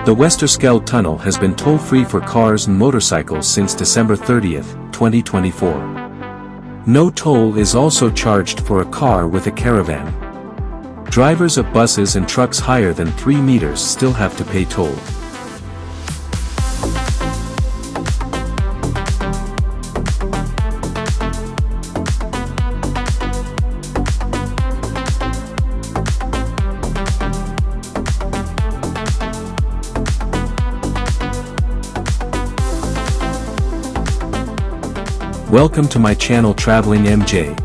The Westerschelde Tunnel has been toll-free for cars and motorcycles since December 30, 2024. No toll is also charged for a car with a caravan. Drivers of buses and trucks higher than 3 meters still have to pay toll. Welcome to my channel Traveling MJ.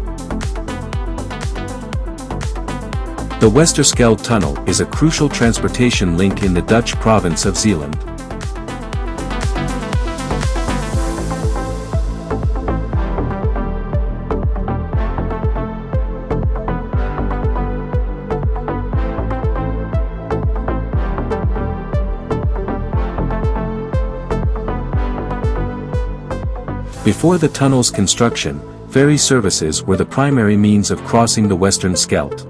The Westerschelde Tunnel is a crucial transportation link in the Dutch province of Zeeland. Before the tunnel's construction, ferry services were the primary means of crossing the Westerschelde.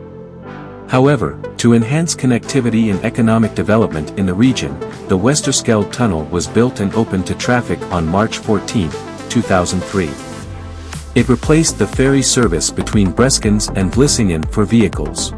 However, to enhance connectivity and economic development in the region, the Westerschelde Tunnel was built and opened to traffic on March 14, 2003. It replaced the ferry service between Breskens and Vlissingen for vehicles.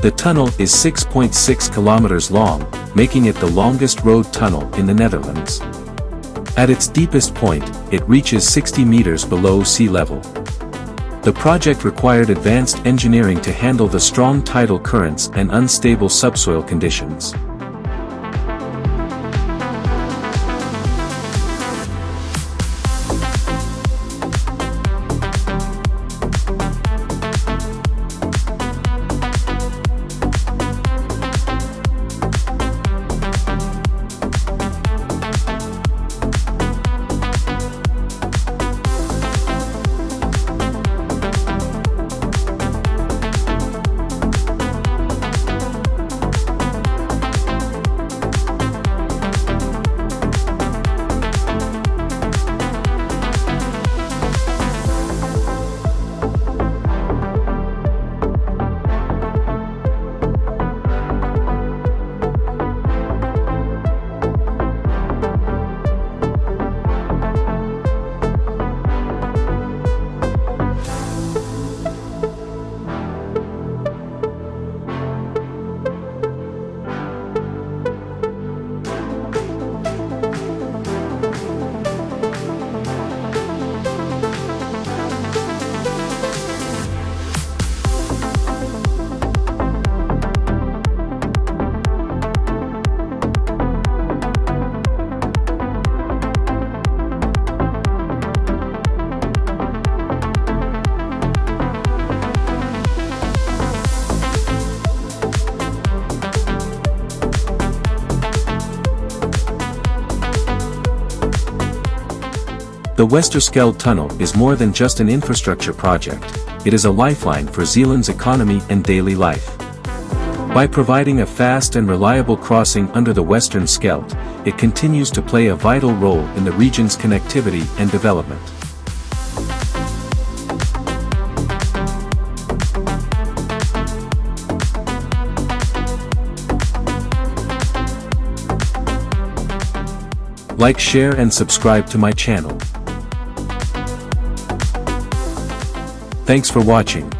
The tunnel is 6.6 kilometers long, making it the longest road tunnel in the Netherlands. At its deepest point, it reaches 60 meters below sea level. The project required advanced engineering to handle the strong tidal currents and unstable subsoil conditions. The Westerschelde Tunnel is more than just an infrastructure project, it is a lifeline for Zeeland's economy and daily life. By providing a fast and reliable crossing under the Westerschelde, it continues to play a vital role in the region's connectivity and development. Like, share and subscribe to my channel. Thanks for watching.